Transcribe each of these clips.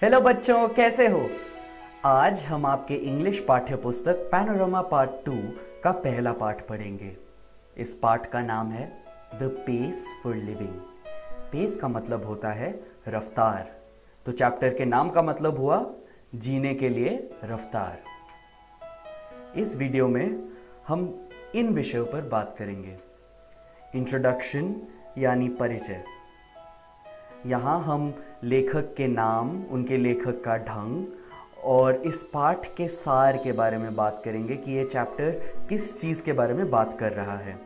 Hello बच्चों, कैसे हो। आज हम आपके इंग्लिश पाठ्य पुस्तक पैनोरामा पार्ट 2 का पहला पाठ पढ़ेंगे। इस पाठ का नाम है the pace for living. Pace का मतलब होता है रफ्तार, तो चैप्टर के नाम का मतलब हुआ जीने के लिए रफ्तार। इस वीडियो में हम इन विषयों पर बात करेंगे। इंट्रोडक्शन यानी परिचय, यहाँ हम लेखक के नाम, उनके लेखक का ढंग और इस पाठ के सार के बारे में बात करेंगे कि ये चैप्टर किस चीज़ के बारे में बात कर रहा है।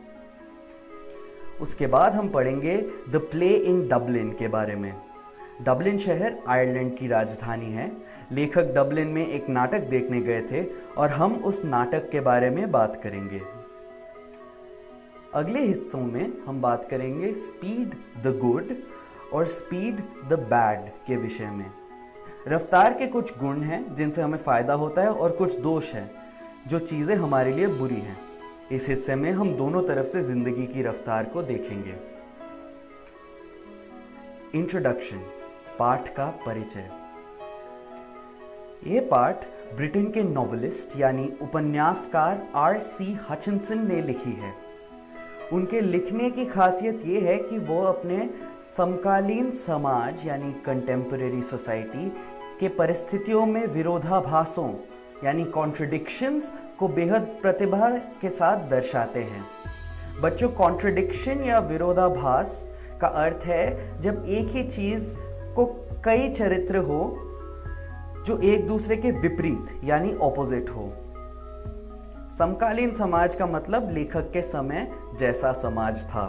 उसके बाद हम पढ़ेंगे द प्ले इन डबलिन के बारे में। डबलिन शहर आयरलैंड की राजधानी है। लेखक डबलिन में एक नाटक देखने गए थे और हम उस नाटक के बारे में बात करेंगे। अगले हिस्सों में हम बात करेंगे स्पीड द गुड और स्पीड द बैड के विषय में। रफ्तार के कुछ गुण हैं जिनसे हमें फायदा होता है और कुछ दोष हैं जो चीज़ें हमारे लिए बुरी हैं। इस हिस्से में हम दोनों तरफ से जिंदगी की रफ्तार को देखेंगे। इंट्रोडक्शन, पाठ का परिचय। यह पाठ ब्रिटेन के नॉवेलिस्ट यानी उपन्यासकार R.C. हचिंसन ने लिखी है। उनके लिखने की खासियत यह है कि वो अपने समकालीन समाज यानी कंटेम्परेरी सोसाइटी के परिस्थितियों में विरोधाभासों यानी कॉन्ट्रडिक्शंस को बेहद प्रतिभा के साथ दर्शाते हैं। बच्चों, कॉन्ट्रडिक्शन या विरोधाभास का अर्थ है जब एक ही चीज को कई चरित्र हो जो एक दूसरे के विपरीत यानी ऑपोजिट हो। समकालीन समाज का मतलब लेखक के समय जैसा समाज था।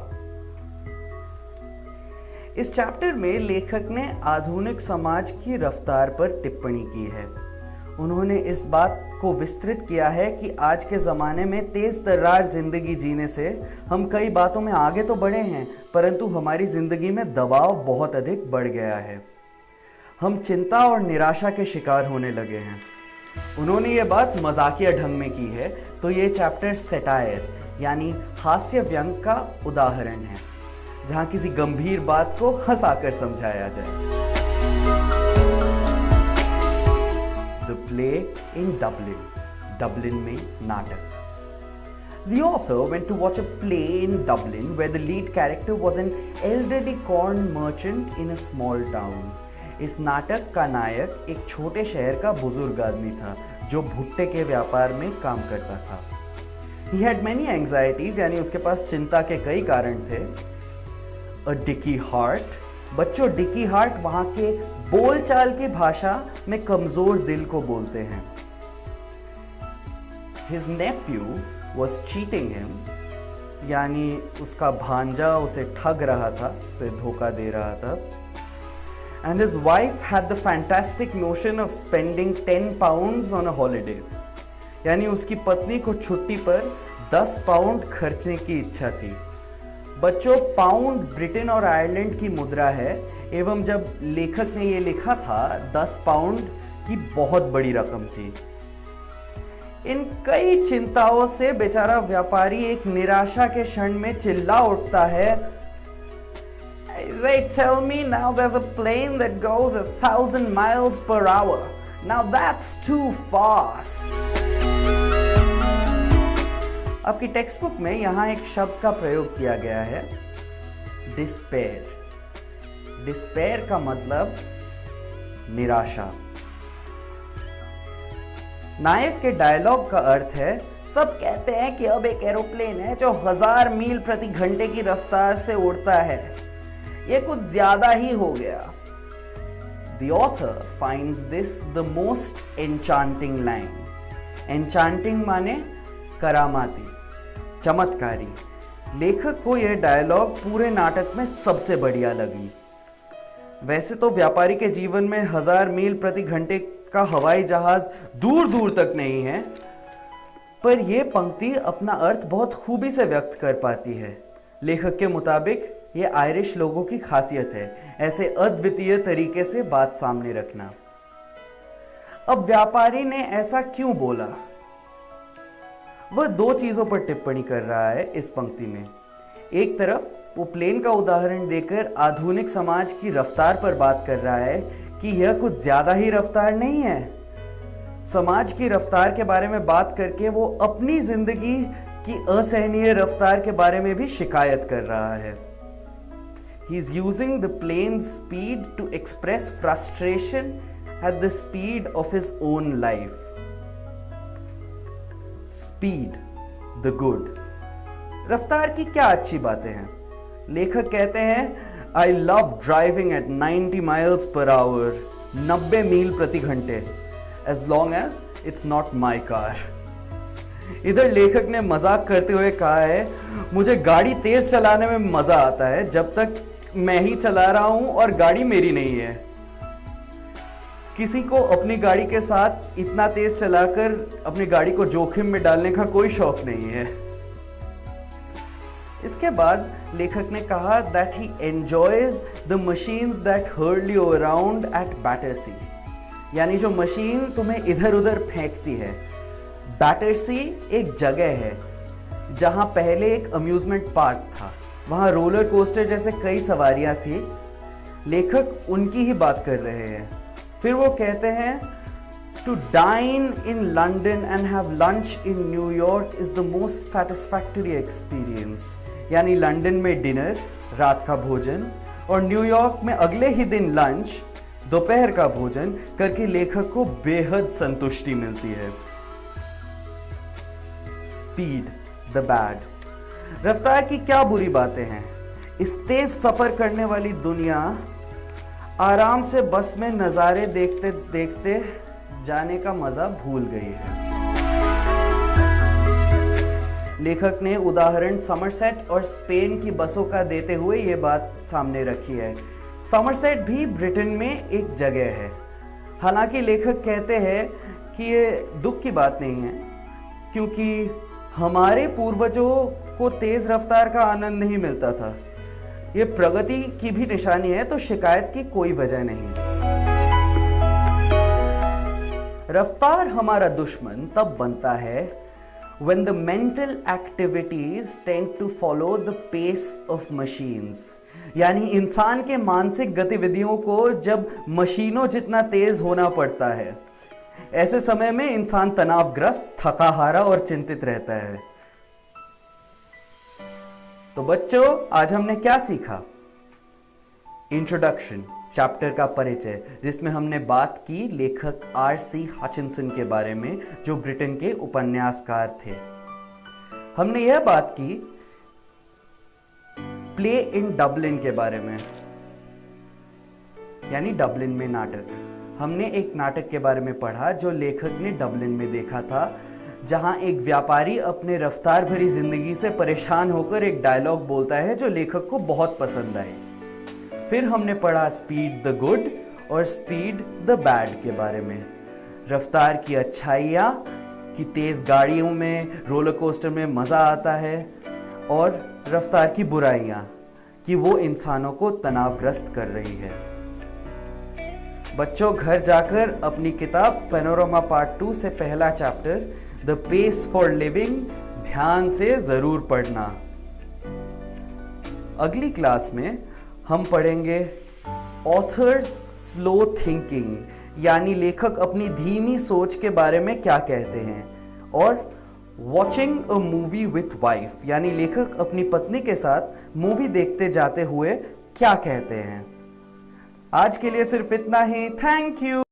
इस चैप्टर में लेखक ने आधुनिक समाज की रफ्तार पर टिप्पणी की है। उन्होंने इस बात को विस्तृत किया है कि आज के ज़माने में तेज़ तर्रार ज़िंदगी जीने से हम कई बातों में आगे तो बढ़े हैं, परंतु हमारी ज़िंदगी में दबाव बहुत अधिक बढ़ गया है। हम चिंता और निराशा के शिकार होने लगे हैं। उन्होंने ये बात मजाकिया ढंग में की है, तो ये चैप्टर सेटायर यानी हास्य व्यंग का उदाहरण है, जहां किसी गंभीर बात को हंसाकर समझाया जाए। The play in Dublin, Dublin में नाटक। The author went to watch a play in Dublin where the lead character was an elderly corn merchant in a small town. इस नाटक का नायक एक छोटे शहर का बुजुर्ग आदमी था जो भुट्टे के व्यापार में काम करता था। He had many anxieties, यानी उसके पास चिंता के कई कारण थे। A dicky heart, बच्चों डिकी हार्ट वहां के बोलचाल की भाषा में कमजोर दिल को बोलते हैं। His nephew was cheating him, यानी उसका भांजा उसे ठग रहा था, उसे धोखा दे रहा था। And his wife had the fantastic notion of spending 10 pounds on a holiday, यानी उसकी पत्नी को छुट्टी पर 10 पाउंड खर्चने की इच्छा थी। बच्चों, पाउंड ब्रिटेन और आयरलैंड की मुद्रा है एवं जब लेखक ने ये लिखा था 10 पाउंड की बहुत बड़ी रकम थी। इन कई चिंताओं से बेचारा व्यापारी एक निराशा के क्षण में चिल्ला उठता है, They tell me now there's a plane that goes 1,000 miles per hour. Now that's too fast. आपकी टेक्स्ट बुक में यहां एक शब्द का प्रयोग किया गया है, डिस्पेयर। डिस्पेयर का मतलब निराशा। नायक के डायलॉग का अर्थ है, सब कहते हैं कि अब एक एरोप्लेन है जो 1000 मील प्रति घंटे की रफ्तार से उड़ता है, ये कुछ ज्यादा ही हो गया। The author finds this the most enchanting line. Enchanting माने करामाती, चमत्कारी। लेखक को यह डायलॉग पूरे नाटक में सबसे बढ़िया लगी। वैसे तो व्यापारी के जीवन में 1000 मील प्रति घंटे का हवाई जहाज दूर दूर तक नहीं है, पर यह पंक्ति अपना अर्थ बहुत खूबी से व्यक्त कर पाती है। लेखक के मुताबिक ये आयरिश लोगों की खासियत है, ऐसे अद्वितीय तरीके से बात सामने रखना। अब व्यापारी ने ऐसा क्यों बोला? वह दो चीजों पर टिप्पणी कर रहा है इस पंक्ति में। एक तरफ वो प्लेन का उदाहरण देकर आधुनिक समाज की रफ्तार पर बात कर रहा है कि यह कुछ ज्यादा ही रफ्तार नहीं है? समाज की रफ्तार के बारे में बात करके वो अपनी जिंदगी की असहनीय रफ्तार के बारे में भी शिकायत कर रहा है। He is using the plane speed to express frustration at the speed of his own life. Speed, the good. रफ्तार की क्या अच्छी बातें हैं? लेखक कहते हैं, I love driving at 90 miles per hour, 90 मील प्रति घंटे, as long as it's not my car. इधर लेखक ने मजाक करते हुए कहा है, मुझे गाड़ी तेज चलाने में मजा आता है जब तक मैं ही चला रहा हूं और गाड़ी मेरी नहीं है। किसी को अपनी गाड़ी के साथ इतना तेज चलाकर अपनी गाड़ी को जोखिम में डालने का कोई शौक नहीं है। इसके बाद लेखक ने कहा that he enjoys the machines that hurl you around at Battersea, यानी जो मशीन तुम्हें इधर उधर फेंकती है। बैटरसी एक जगह है जहां पहले एक अम्यूजमेंट पार्क था, वहां रोलर कोस्टर जैसे कई सवारियां थी। लेखक उनकी ही बात कर रहे हैं। फिर वो कहते हैं, to dine in London and have lunch in New York is the most satisfactory experience, यानी लंदन में डिनर, रात का भोजन, और न्यूयॉर्क में अगले ही दिन लंच, दोपहर का भोजन करके लेखक को बेहद संतुष्टि मिलती है। Speed the bad. रफ्तार की क्या बुरी बातें हैं? इस तेज सफर करने वाली दुनिया आराम से बस में नजारे देखते देखते जाने का मजा भूल गई है। लेखक ने उदाहरण समरसेट और स्पेन की बसों का देते हुए ये बात सामने रखी है। समरसेट भी ब्रिटेन में एक जगह है। हालांकि लेखक कहते हैं कि ये दुख की बात नहीं है, क्योंकि हमारे पूर्वजों को तेज रफ्तार का आनंद नहीं मिलता था। ये प्रगति की भी निशानी है, तो शिकायत की कोई वजह नहीं। रफ्तार हमारा दुश्मन तब बनता है when the mental activities tend to follow the pace of machines, यानी इंसान के मानसिक गतिविधियों को जब मशीनों जितना तेज होना पड़ता है। ऐसे समय में इंसान तनावग्रस्त, थका हारा और चिंतित रहता है। तो बच्चों, आज हमने क्या सीखा? इंट्रोडक्शन, चैप्टर का परिचय, जिसमें हमने बात की लेखक R.C. हचिंसन के बारे में, जो ब्रिटेन के उपन्यासकार थे। हमने यह बात की प्ले इन डबलिन के बारे में, यानी डबलिन में नाटक। हमने एक नाटक के बारे में पढ़ा जो लेखक ने डबलिन में देखा था, जहां एक व्यापारी अपने रफ्तार भरी जिंदगी से परेशान होकर एक डायलॉग बोलता है जो लेखक को बहुत पसंद आई। फिर हमने पढ़ा स्पीड द गुड और स्पीड द बैड के बारे में। रफ्तार की अच्छाइयाँ कि तेज गाड़ियों में, रोलर कोस्टर में मजा आता है, और रफ्तार की बुराइयाँ कि वो इंसानों को तनावग्रस्त कर रही है। बच्चों, घर जाकर अपनी किताब पैनोरामा पार्ट 2 से पहला chapter the pace for living ध्यान से जरूर पढ़ना। अगली क्लास में हम पढ़ेंगे ऑथर्स स्लो थिंकिंग, यानी लेखक अपनी धीमी सोच के बारे में क्या कहते हैं, और watching a movie with wife, यानी लेखक अपनी पत्नी के साथ मूवी देखते जाते हुए क्या कहते हैं। आज के लिए सिर्फ इतना ही। Thank you.